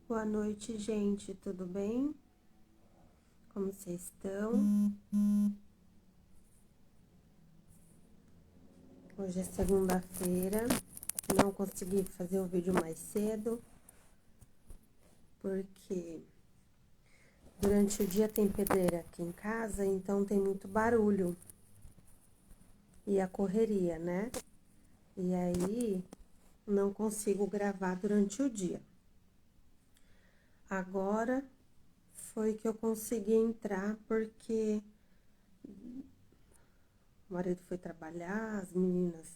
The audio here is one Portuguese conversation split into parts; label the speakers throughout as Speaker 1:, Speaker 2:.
Speaker 1: Boa noite, gente. Tudo bem? Como vocês estão? Hoje é segunda-feira. Não consegui fazer o vídeo mais cedo, porque durante o dia tem pedreira aqui em casa, então tem muito barulho e a correria, né? E aí não consigo gravar durante o dia. Agora foi que eu consegui entrar porque o marido foi trabalhar, as meninas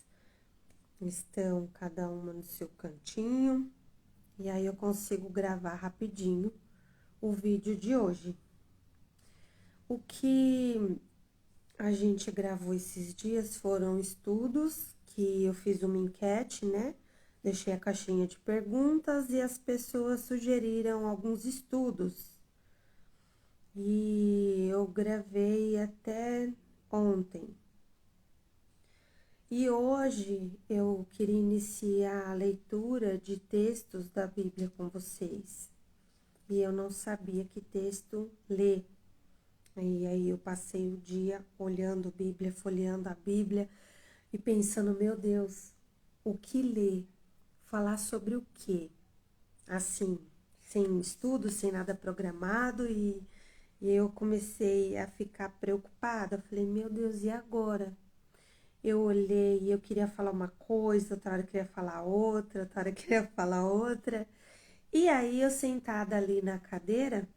Speaker 1: estão cada uma no seu cantinho, e aí eu consigo gravar rapidinho o vídeo de hoje. O que a gente gravou esses dias foram estudos, que eu fiz uma enquete, né? Deixei a caixinha de perguntas e as pessoas sugeriram alguns estudos. E eu gravei até ontem. E hoje eu queria iniciar a leitura de textos da Bíblia com vocês. E eu não sabia que texto ler. E aí eu passei o dia olhando a Bíblia, folheando a Bíblia e pensando, meu Deus, o que ler? Falar sobre o quê? Assim, sem estudo, sem nada programado, e eu comecei a ficar preocupada. Eu falei, meu Deus, e agora? Eu olhei e eu queria falar uma coisa, outra hora eu queria falar outra, outra hora eu queria falar outra. E aí eu sentada ali na cadeira,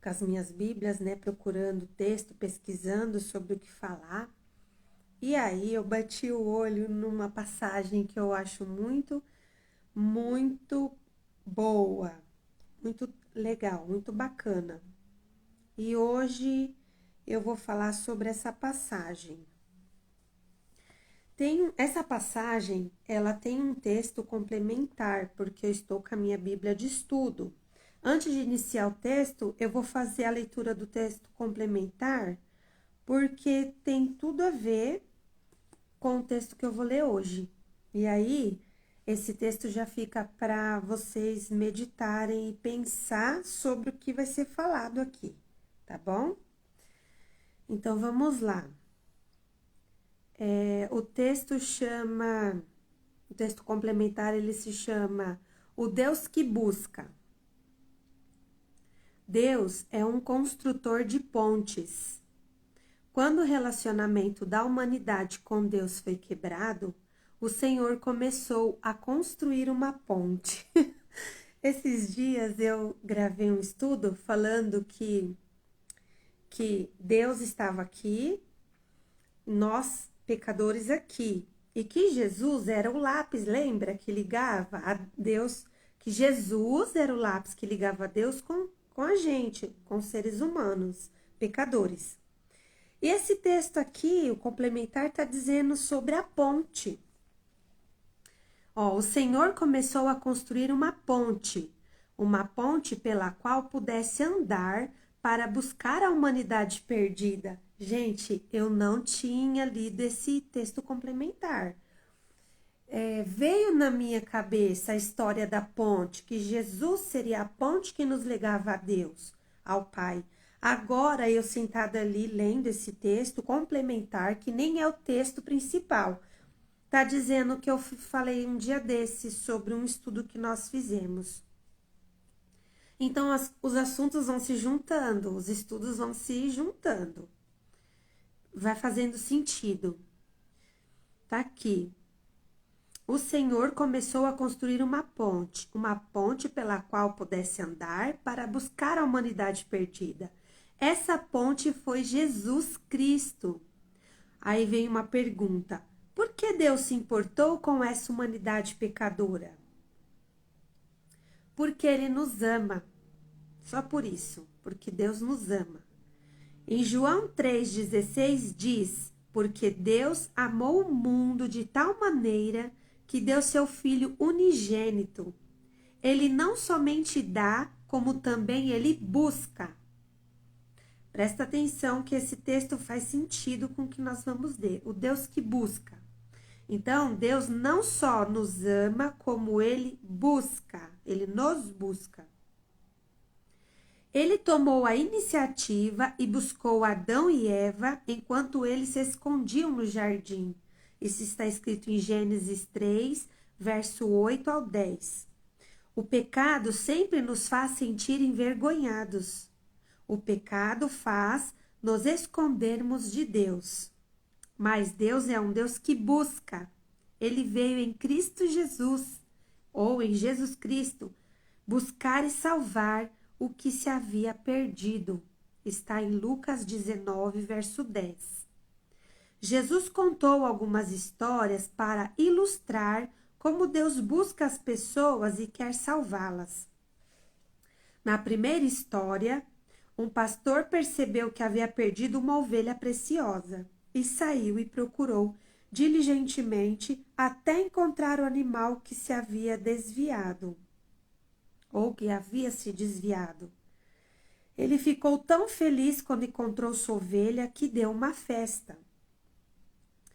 Speaker 1: com as minhas bíblias, né, procurando texto, pesquisando sobre o que falar. E aí eu bati o olho numa passagem que eu acho muito boa, muito legal, muito bacana. E hoje eu vou falar sobre essa passagem. Essa passagem, ela tem um texto complementar, porque eu estou com a minha Bíblia de estudo. Antes de iniciar o texto, eu vou fazer a leitura do texto complementar, porque tem tudo a ver com o texto que eu vou ler hoje. E aí, esse texto já fica para vocês meditarem e pensar sobre o que vai ser falado aqui, tá bom? Então, vamos lá. O texto complementar, ele se chama O Deus que Busca. Deus é um construtor de pontes. Quando o relacionamento da humanidade com Deus foi quebrado, o Senhor começou a construir uma ponte. Esses dias eu gravei um estudo falando que Deus estava aqui, nós pecadores aqui, e que Jesus era o lápis, lembra? Que ligava a Deus, que Jesus era o lápis que ligava a Deus com a gente, com os seres humanos, pecadores. E esse texto aqui, o complementar, está dizendo sobre a ponte. Ó, o Senhor começou a construir uma ponte pela qual pudesse andar para buscar a humanidade perdida. Gente, eu não tinha lido esse texto complementar. Veio na minha cabeça a história da ponte, que Jesus seria a ponte que nos ligava a Deus, ao Pai. Agora eu sentada ali lendo esse texto complementar, que nem é o texto principal. Tá dizendo que eu falei um dia desses sobre um estudo que nós fizemos. Então, os assuntos vão se juntando, os estudos vão se juntando. Vai fazendo sentido. Tá aqui. O Senhor começou a construir uma ponte pela qual pudesse andar para buscar a humanidade perdida. Essa ponte foi Jesus Cristo. Aí vem uma pergunta: por que Deus se importou com essa humanidade pecadora? Porque Ele nos ama. Só por isso, porque Deus nos ama. Em João 3,16 diz: porque Deus amou o mundo de tal maneira que deu seu Filho unigênito. Ele não somente dá, como também ele busca. Presta atenção que esse texto faz sentido com o que nós vamos ler. O Deus que busca. Então, Deus não só nos ama, como ele busca. ele nos busca. Ele tomou a iniciativa e buscou Adão e Eva enquanto eles se escondiam no jardim. Isso está escrito em Gênesis 3, verso 8 ao 10. O pecado sempre nos faz sentir envergonhados. O pecado faz nos escondermos de Deus. Mas Deus é um Deus que busca. Ele veio em Cristo Jesus, ou em Jesus Cristo, buscar e salvar o que se havia perdido. Está em Lucas 19, verso 10. Jesus contou algumas histórias para ilustrar como Deus busca as pessoas e quer salvá-las. Na primeira história, um pastor percebeu que havia perdido uma ovelha preciosa e saiu e procurou diligentemente até encontrar o animal que se havia desviado ou que havia se desviado. Ele ficou tão feliz quando encontrou sua ovelha que deu uma festa.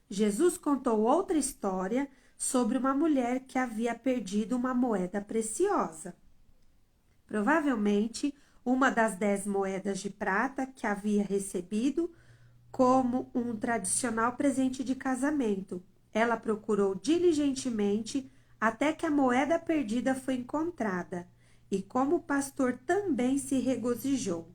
Speaker 1: Jesus contou outra história sobre uma mulher que havia perdido uma moeda preciosa. Provavelmente, uma das 10 moedas de prata que havia recebido como um tradicional presente de casamento. Ela procurou diligentemente até que a moeda perdida foi encontrada, e como o pastor também se regozijou.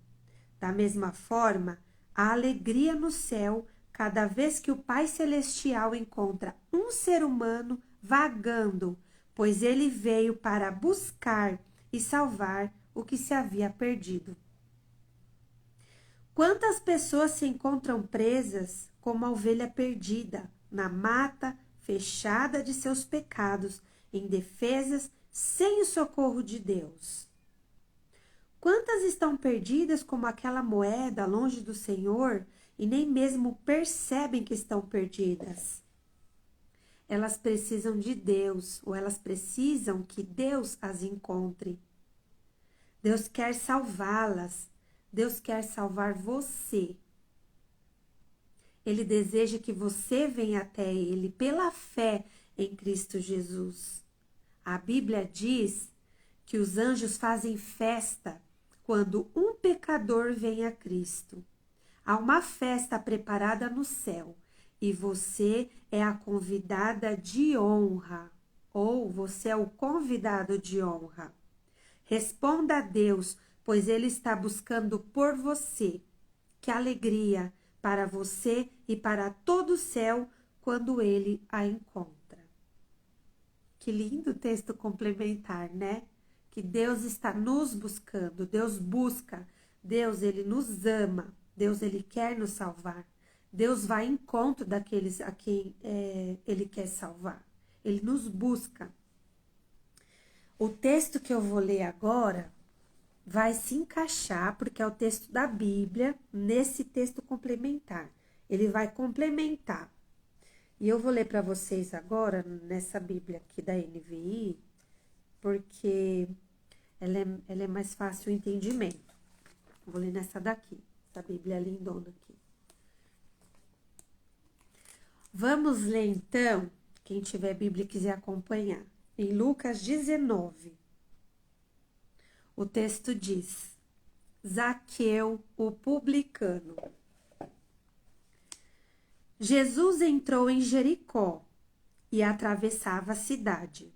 Speaker 1: Da mesma forma, a alegria no céu cada vez que o Pai Celestial encontra um ser humano vagando, pois ele veio para buscar e salvar o que se havia perdido. Quantas pessoas se encontram presas como a ovelha perdida, na mata fechada de seus pecados, indefesas, sem o socorro de Deus? Quantas estão perdidas como aquela moeda longe do Senhor e nem mesmo percebem que estão perdidas? Elas precisam de Deus, ou elas precisam que Deus as encontre. Deus quer salvá-las. Deus quer salvar você. Ele deseja que você venha até Ele pela fé em Cristo Jesus. A Bíblia diz que os anjos fazem festa quando um pecador vem a Cristo. Há uma festa preparada no céu e você é a convidada de honra, ou você é o convidado de honra. Responda a Deus, pois Ele está buscando por você. Que alegria para você e para todo o céu quando Ele a encontra. Que lindo texto complementar, né? Que Deus está nos buscando, Deus busca, Deus Ele nos ama, Deus Ele quer nos salvar. Deus vai em encontro daqueles a quem Ele quer salvar. Ele nos busca. O texto que eu vou ler agora vai se encaixar, porque é o texto da Bíblia, nesse texto complementar. Ele vai complementar. E eu vou ler para vocês agora, nessa Bíblia aqui da NVI, porque ela é mais fácil o entendimento. Vou ler nessa daqui, essa Bíblia lindona aqui. Vamos ler então, quem tiver Bíblia e quiser acompanhar, em Lucas 19. O texto diz: Zaqueu, o publicano. Jesus entrou em Jericó e atravessava a cidade.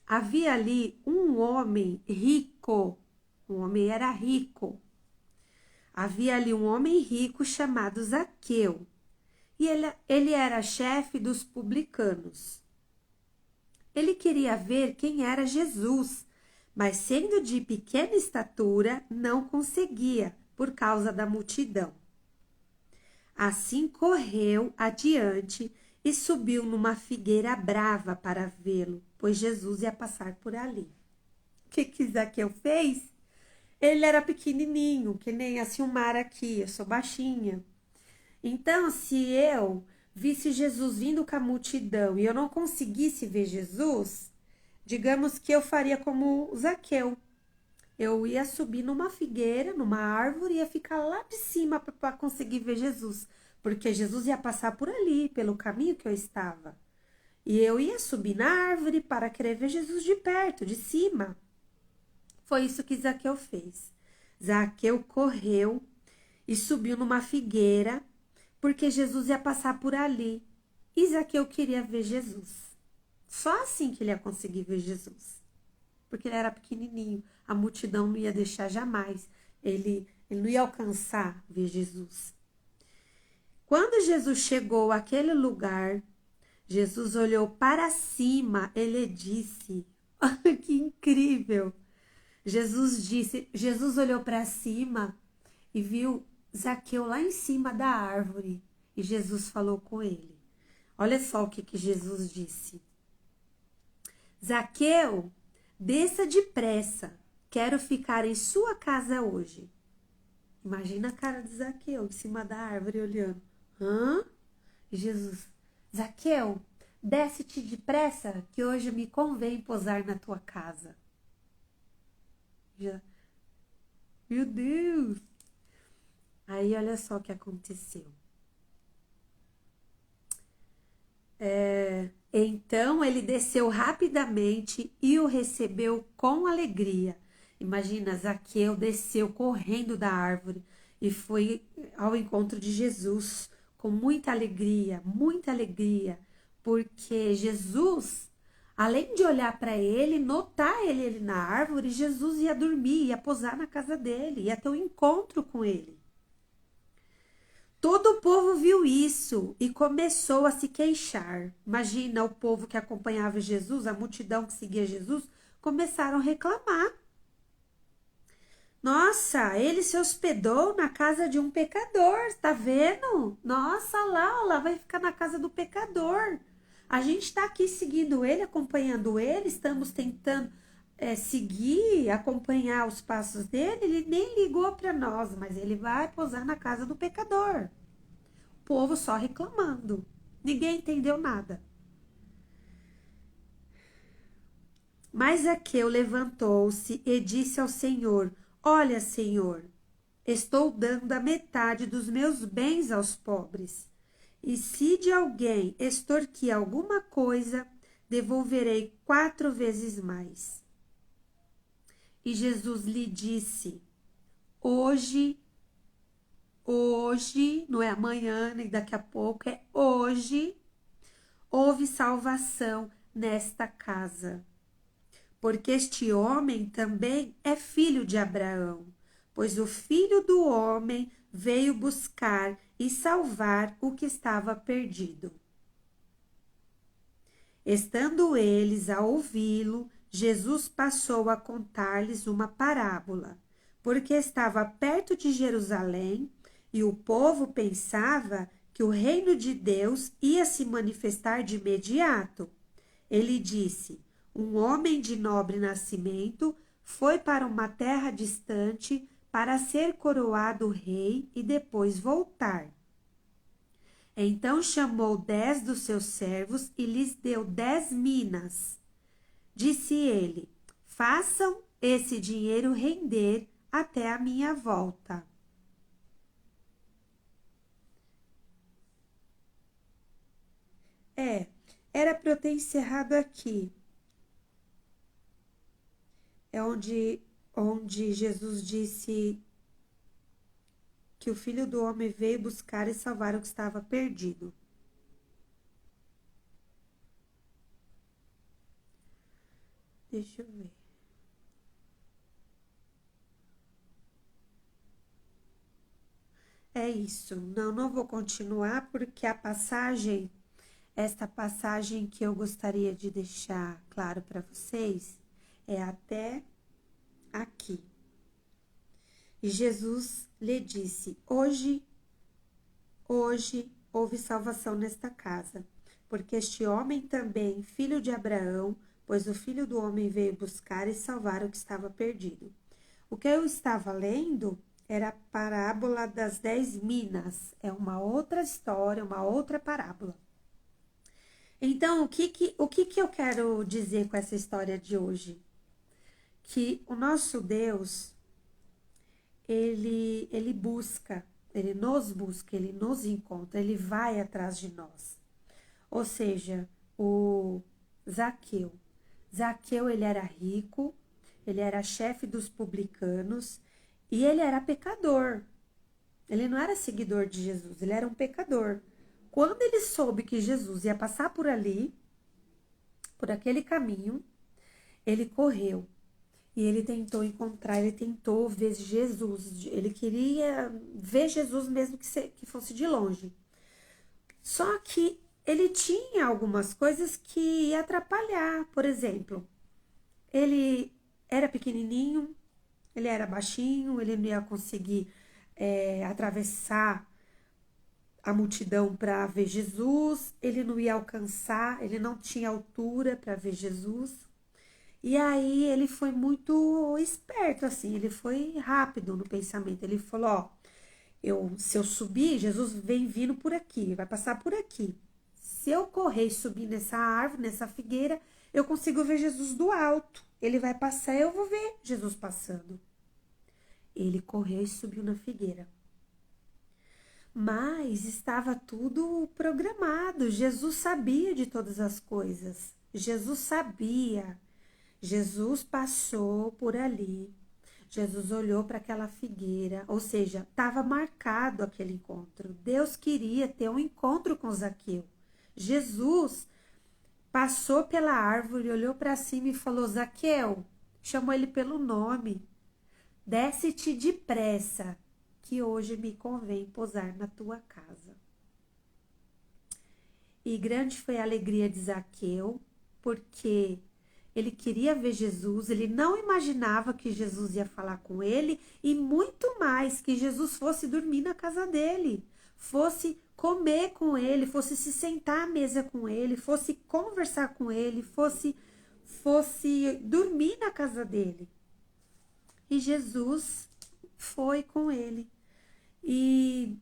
Speaker 1: Havia ali um homem rico. O homem era rico. Havia ali um homem rico chamado Zaqueu. E ele era chefe dos publicanos. Ele queria ver quem era Jesus, mas sendo de pequena estatura, não conseguia, por causa da multidão. Assim correu adiante e subiu numa figueira brava para vê-lo, pois Jesus ia passar por ali. O que Zaqueu fez? Ele era pequenininho, que nem a Silmara aqui, eu sou baixinha. Então, se eu visse Jesus vindo com a multidão e eu não conseguisse ver Jesus, digamos que eu faria como Zaqueu. Eu ia subir numa figueira, numa árvore, e ia ficar lá de cima para conseguir ver Jesus, porque Jesus ia passar por ali, pelo caminho que eu estava. E eu ia subir na árvore para querer ver Jesus de perto, de cima. Foi isso que Zaqueu fez. Zaqueu correu e subiu numa figueira, porque Jesus ia passar por ali. E Zaqueu queria ver Jesus. Só assim que ele ia conseguir ver Jesus. Porque ele era pequenininho, a multidão não ia deixar jamais. Ele não ia alcançar ver Jesus. Quando Jesus chegou àquele lugar, Jesus olhou para cima, ele disse, olha que incrível. Jesus olhou para cima e viu Zaqueu lá em cima da árvore. E Jesus falou com ele. Olha só o que Jesus disse. Zaqueu, desça depressa, quero ficar em sua casa hoje. Imagina a cara de Zaqueu em cima da árvore olhando. Hã? E Jesus, Zaqueu, desce-te depressa, que hoje me convém posar na tua casa. Já. Meu Deus! Aí olha só o que aconteceu. Então ele desceu rapidamente e o recebeu com alegria. Imagina, Zaqueu desceu correndo da árvore e foi ao encontro de Jesus com muita alegria, porque Jesus, além de olhar para ele, notar ele na árvore, Jesus ia dormir, ia posar na casa dele, ia ter um encontro com ele. Todo o povo viu isso e começou a se queixar. Imagina o povo que acompanhava Jesus, a multidão que seguia Jesus, começaram a reclamar. Nossa, ele se hospedou na casa de um pecador, tá vendo? Nossa, lá vai ficar na casa do pecador. A gente está aqui seguindo ele, acompanhando ele, estamos tentando seguir, acompanhar os passos dele. Ele nem ligou para nós, mas ele vai posar na casa do pecador. O povo só reclamando. Ninguém entendeu nada. Mas Zaqueu levantou-se e disse ao Senhor: Olha, Senhor, estou dando a metade dos meus bens aos pobres. E se de alguém extorquir alguma coisa, devolverei 4 vezes mais. E Jesus lhe disse: Hoje, não é amanhã, nem daqui a pouco, é hoje, houve salvação nesta casa. Porque este homem também é filho de Abraão, pois o Filho do Homem veio buscar e salvar o que estava perdido. Estando eles a ouvi-lo, Jesus passou a contar-lhes uma parábola, porque estava perto de Jerusalém e o povo pensava que o reino de Deus ia se manifestar de imediato. Ele disse: Um homem de nobre nascimento foi para uma terra distante para ser coroado rei e depois voltar. Então chamou 10 dos seus servos e lhes deu 10 minas. Disse ele: Façam esse dinheiro render até a minha volta. Era para eu ter encerrado aqui. É onde Jesus disse que o Filho do Homem veio buscar e salvar o que estava perdido. Deixa eu ver. É isso. Não vou continuar porque esta passagem que eu gostaria de deixar claro para vocês é até aqui. E Jesus lhe disse: Hoje houve salvação nesta casa, porque este homem também, filho de Abraão, pois o Filho do Homem veio buscar e salvar o que estava perdido. O que eu estava lendo era a parábola das 10 minas. É uma outra história, uma outra parábola. Então, o que eu quero dizer com essa história de hoje? Que o nosso Deus, ele nos busca, ele nos encontra, ele vai atrás de nós. Ou seja, o Zaqueu. Zaqueu, ele era rico, ele era chefe dos publicanos e ele era pecador. Ele não era seguidor de Jesus, ele era um pecador. Quando ele soube que Jesus ia passar por ali, por aquele caminho, ele correu. E ele tentou encontrar, ele tentou ver Jesus. Ele queria ver Jesus mesmo que fosse de longe. Só que ele tinha algumas coisas que ia atrapalhar. Por exemplo, ele era pequenininho, ele era baixinho, ele não ia conseguir atravessar a multidão para ver Jesus, ele não ia alcançar, ele não tinha altura para ver Jesus. E aí ele foi muito esperto, assim, ele foi rápido no pensamento. Ele falou, ó, se eu subir, Jesus vem vindo por aqui, vai passar por aqui. Se eu correr e subir nessa árvore, nessa figueira, eu consigo ver Jesus do alto. Ele vai passar, eu vou ver Jesus passando. Ele correu e subiu na figueira. Mas estava tudo programado. Jesus sabia de todas as coisas. Jesus sabia. Jesus passou por ali. Jesus olhou para aquela figueira, ou seja, estava marcado aquele encontro. Deus queria ter um encontro com Zaqueu. Jesus passou pela árvore, olhou para cima e falou: Zaqueu, chamou ele pelo nome. Desce-te depressa, que hoje me convém pousar na tua casa. E grande foi a alegria de Zaqueu, porque ele queria ver Jesus, ele não imaginava que Jesus ia falar com ele e muito mais que Jesus fosse dormir na casa dele, fosse comer com ele, fosse se sentar à mesa com ele, fosse conversar com ele, fosse dormir na casa dele. E Jesus foi com ele. E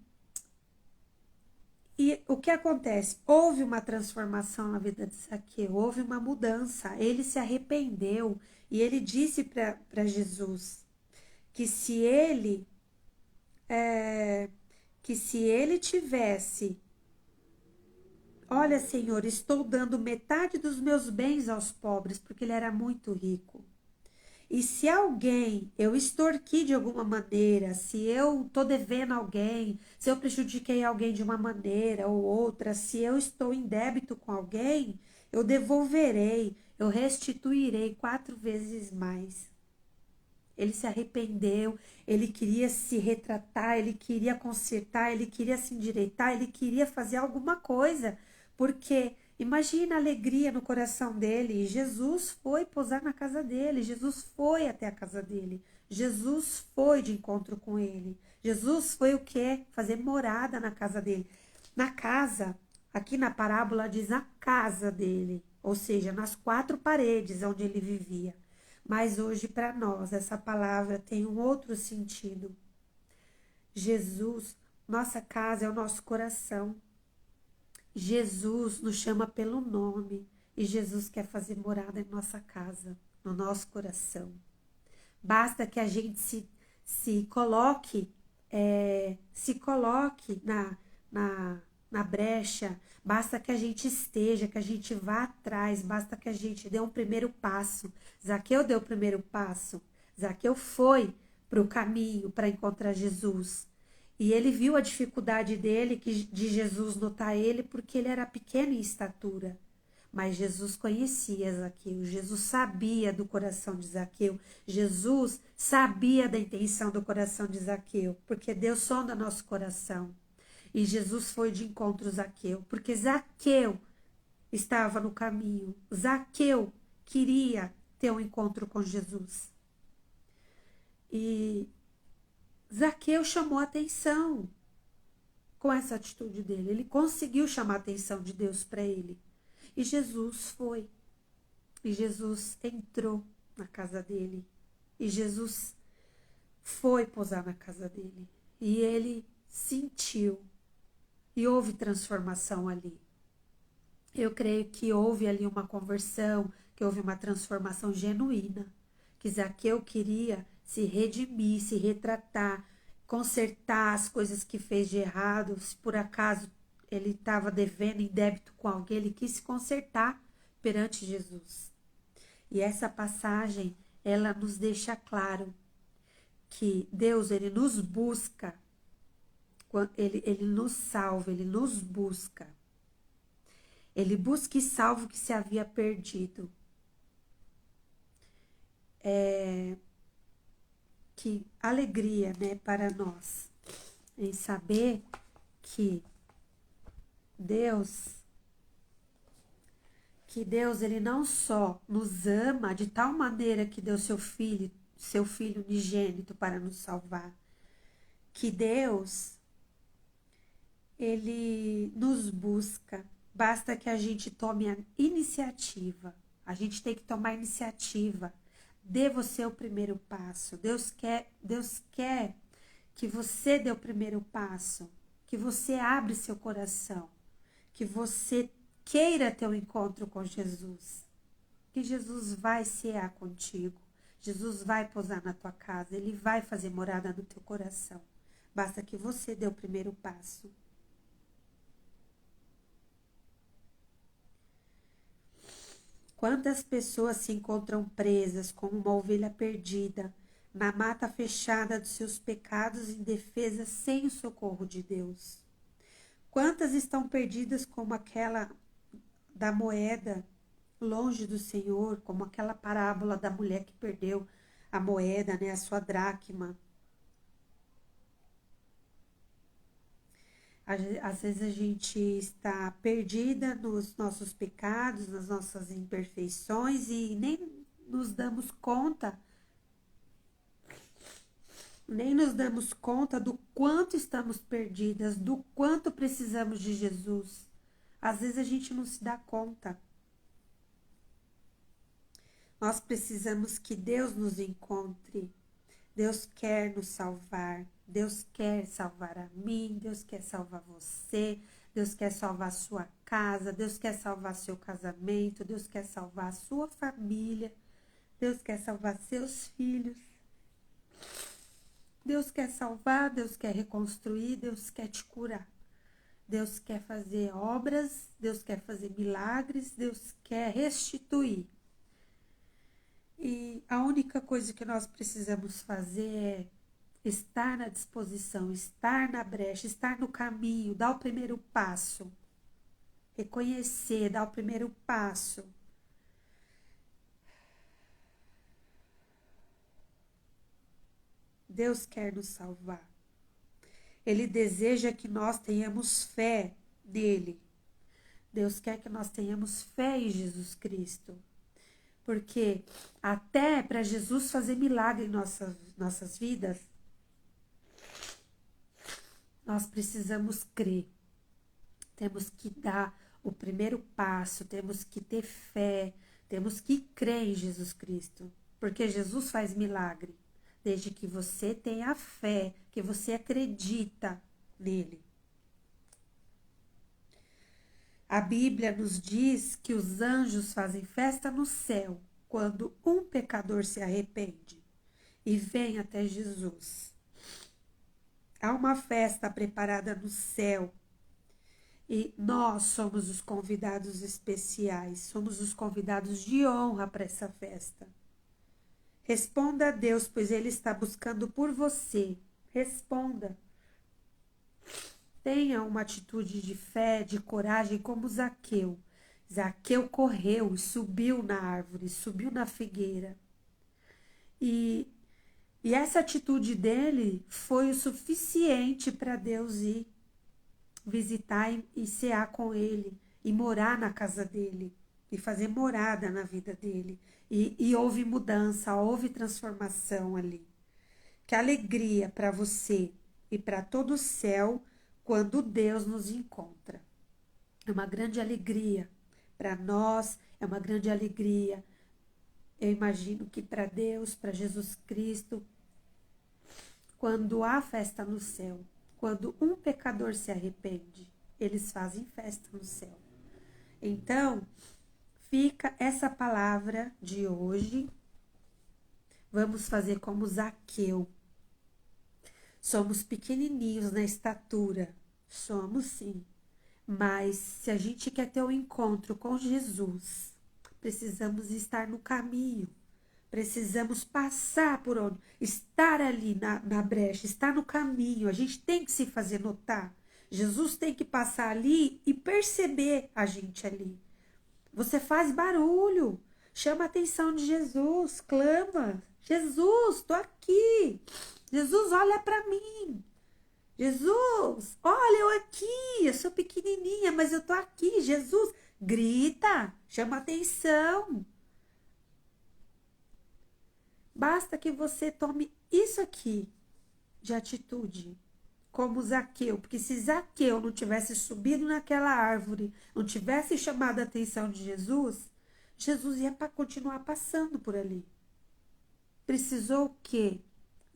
Speaker 1: o que acontece? Houve uma transformação na vida de Zaqueu, houve uma mudança. Ele se arrependeu e ele disse para Jesus que se ele tivesse, olha, Senhor, estou dando metade dos meus bens aos pobres, porque ele era muito rico. E se alguém eu extorqui de alguma maneira, se eu estou devendo alguém, se eu prejudiquei alguém de uma maneira ou outra, se eu estou em débito com alguém, eu devolverei, eu restituirei 4 vezes mais. Ele se arrependeu, ele queria se retratar, ele queria consertar, ele queria se endireitar, ele queria fazer alguma coisa, porque imagina a alegria no coração dele. Jesus foi pousar na casa dele, Jesus foi até a casa dele, Jesus foi de encontro com ele. Jesus foi o quê? Fazer morada na casa dele. Na casa, aqui na parábola diz a casa dele, ou seja, nas 4 paredes onde ele vivia. Mas hoje para nós essa palavra tem um outro sentido. Jesus, nossa casa é o nosso coração. Jesus nos chama pelo nome e Jesus quer fazer morada em nossa casa, no nosso coração. Basta que a gente se coloque na brecha, basta que a gente esteja, que a gente vá atrás, basta que a gente dê um primeiro passo. Zaqueu deu o primeiro passo, Zaqueu foi para o caminho para encontrar Jesus. E ele viu a dificuldade dele, de Jesus notar ele, porque ele era pequeno em estatura. Mas Jesus conhecia Zaqueu, Jesus sabia do coração de Zaqueu, Jesus sabia da intenção do coração de Zaqueu, porque Deus sonda nosso coração. E Jesus foi de encontro a Zaqueu, porque Zaqueu estava no caminho, Zaqueu queria ter um encontro com Jesus. E Zaqueu chamou a atenção com essa atitude dele. Ele conseguiu chamar a atenção de Deus para ele. E Jesus foi. E Jesus entrou na casa dele. E Jesus foi pousar na casa dele. E ele sentiu. E houve transformação ali. Eu creio que houve ali uma conversão, que houve uma transformação genuína. Que Zaqueu queria se redimir, se retratar, consertar as coisas que fez de errado. Se por acaso ele estava devendo em débito com alguém, ele quis se consertar perante Jesus. E essa passagem ela nos deixa claro que Deus, ele nos busca, ele nos salva, ele nos busca. Ele busca e salva o que se havia perdido. Que alegria, né, para nós em saber que Deus, ele não só nos ama de tal maneira que deu seu filho unigênito para nos salvar, que Deus, ele nos busca, basta que a gente tome a iniciativa, a gente tem que tomar a iniciativa, dê você o primeiro passo, Deus quer que você dê o primeiro passo, que você abre seu coração, que você queira ter um encontro com Jesus, que Jesus vai cear contigo, Jesus vai pousar na tua casa, ele vai fazer morada no teu coração. Basta que você dê o primeiro passo. Quantas pessoas se encontram presas como uma ovelha perdida, na mata fechada dos seus pecados indefesas sem o socorro de Deus? Quantas estão perdidas como aquela da moeda, longe do Senhor, como aquela parábola da mulher que perdeu a moeda, né, a sua dracma. Às vezes a gente está perdida nos nossos pecados, nas nossas imperfeições e nem nos damos conta do quanto estamos perdidas, do quanto precisamos de Jesus. Às vezes a gente não se dá conta. Nós precisamos que Deus nos encontre. Deus quer nos salvar. Deus quer salvar a mim. Deus quer salvar você. Deus quer salvar a sua casa. Deus quer salvar seu casamento. Deus quer salvar a sua família. Deus quer salvar seus filhos. Deus quer salvar, Deus quer reconstruir, Deus quer te curar. Deus quer fazer obras, Deus quer fazer milagres, Deus quer restituir. E a única coisa que nós precisamos fazer é estar na disposição, estar na brecha, estar no caminho, dar o primeiro passo. Reconhecer, dar o primeiro passo. Deus quer nos salvar. Ele deseja que nós tenhamos fé nele. Deus quer que nós tenhamos fé em Jesus Cristo. Porque até para Jesus fazer milagre em nossas vidas, nós precisamos crer. Temos que dar o primeiro passo, temos que ter fé, temos que crer em Jesus Cristo. Porque Jesus faz milagre, desde que você tenha fé, que você acredita nele. A Bíblia nos diz que os anjos fazem festa no céu quando um pecador se arrepende e vem até Jesus. Há uma festa preparada no céu e nós somos os convidados especiais, somos os convidados de honra para essa festa. Responda a Deus, pois Ele está buscando por você. Responda. Tenha uma atitude de fé, de coragem, como Zaqueu. Zaqueu correu e subiu na árvore, subiu na figueira. E essa atitude dele foi o suficiente para Deus ir visitar e cear com ele, e morar na casa dele, e fazer morada na vida dele. E houve mudança, houve transformação ali. Que alegria para você e para todo o céu quando Deus nos encontra. É uma grande alegria para nós, é uma grande alegria. Eu imagino que para Deus, para Jesus Cristo, quando há festa no céu, quando um pecador se arrepende, eles fazem festa no céu. Então, fica essa palavra de hoje. Vamos fazer como Zaqueu. Somos pequenininhos na estatura, somos sim. Mas se a gente quer ter um encontro com Jesus, precisamos estar no caminho, Precisamos passar por onde, estar ali na brecha, estar no caminho. A gente tem que se fazer notar. Jesus tem que passar ali e perceber a gente ali. Você faz barulho, chama a atenção de Jesus, clama. Jesus, estou aqui. Jesus, olha para mim. Jesus, olha eu aqui. Eu sou pequenininha, mas eu estou aqui. Jesus, grita, chama a atenção. Basta que você tome isso aqui de atitude, como Zaqueu, porque se Zaqueu não tivesse subido naquela árvore, não tivesse chamado a atenção de Jesus, Jesus ia continuar passando por ali. Precisou o quê?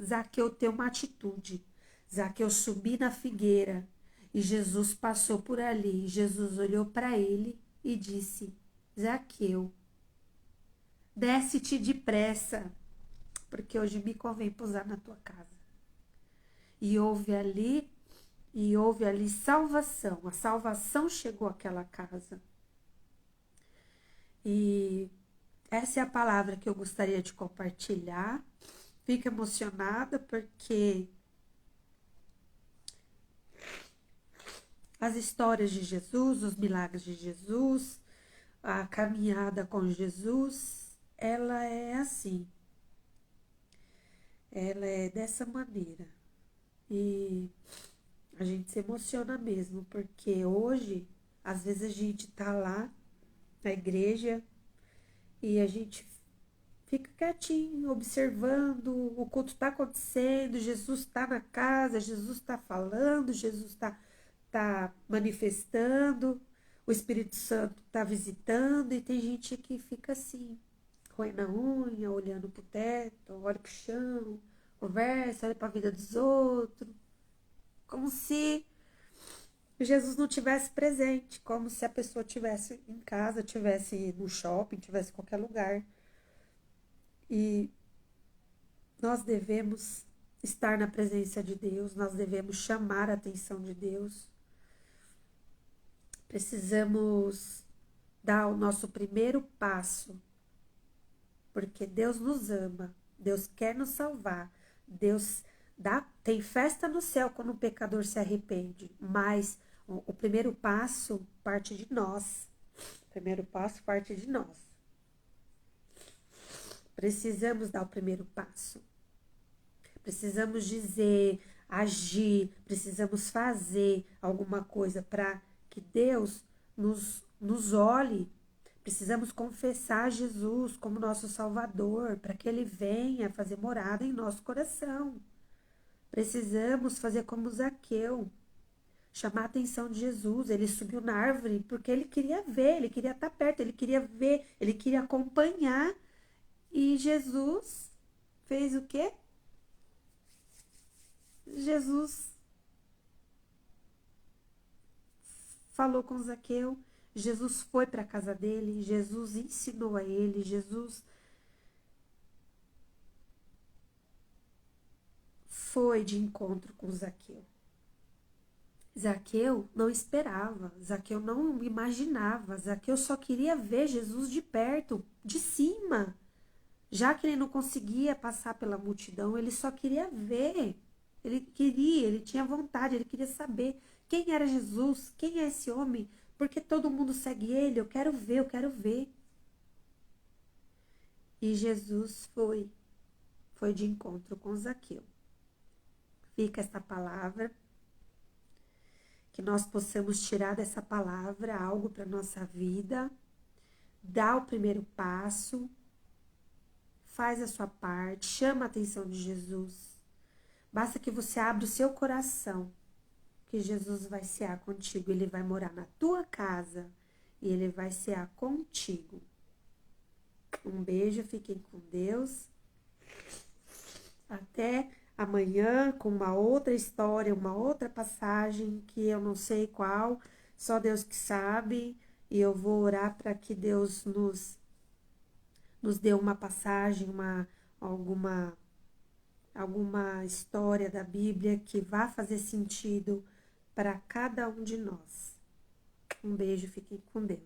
Speaker 1: Zaqueu ter uma atitude. Zaqueu subir na figueira e Jesus passou por ali. Jesus olhou para ele e disse: Zaqueu, desce-te depressa, porque hoje me convém pousar na tua casa. E houve ali salvação. A salvação chegou àquela casa. E essa é a palavra que eu gostaria de compartilhar. Fico emocionada porque as histórias de Jesus, os milagres de Jesus, a caminhada com Jesus, ela é assim. Ela é dessa maneira. E a gente se emociona mesmo, porque hoje, às vezes a gente tá lá na igreja e a gente fica quietinho, observando, o culto tá acontecendo, Jesus tá na casa, Jesus tá falando, Jesus tá manifestando, o Espírito Santo tá visitando, e tem gente que fica assim, roendo a unha, olhando pro teto, olha pro chão, conversa, olha pra vida dos outros, como se Jesus não tivesse presente, como se a pessoa tivesse em casa, tivesse no shopping, tivesse em qualquer lugar. E nós devemos estar na presença de Deus, nós devemos chamar a atenção de Deus. Precisamos dar o nosso primeiro passo, porque Deus nos ama, Deus quer nos salvar, Deus tem festa no céu quando o pecador se arrepende, mas o primeiro passo parte de nós. O primeiro passo parte de nós. Precisamos dar o primeiro passo. Precisamos dizer, agir, precisamos fazer alguma coisa para que Deus nos olhe. Precisamos confessar Jesus como nosso Salvador, para que Ele venha fazer morada em nosso coração. Precisamos fazer como Zaqueu, chamar a atenção de Jesus. Ele subiu na árvore porque ele queria ver, ele queria estar perto, ele queria ver, ele queria acompanhar. E Jesus fez o quê? Jesus falou com Zaqueu, Jesus foi para a casa dele, Jesus ensinou a ele, Jesus foi de encontro com Zaqueu. Zaqueu não esperava, Zaqueu não imaginava, Zaqueu só queria ver Jesus de perto, de cima. Já que ele não conseguia passar pela multidão, ele só queria ver. Ele tinha vontade, ele queria saber quem era Jesus, quem é esse homem, porque todo mundo segue ele, eu quero ver, eu quero ver. E Jesus foi de encontro com Zaqueu. Fica esta palavra, que nós possamos tirar dessa palavra algo para nossa vida, dá o primeiro passo, faz a sua parte, chama a atenção de Jesus. Basta que você abra o seu coração, que Jesus vai cear contigo. Ele vai morar na tua casa e ele vai cear contigo. Um beijo, fiquem com Deus. Até amanhã com uma outra história, uma outra passagem que eu não sei qual, só Deus que sabe. E eu vou orar para que Deus nos dê uma passagem, alguma história da Bíblia que vá fazer sentido para cada um de nós. Um beijo, fiquem com Deus.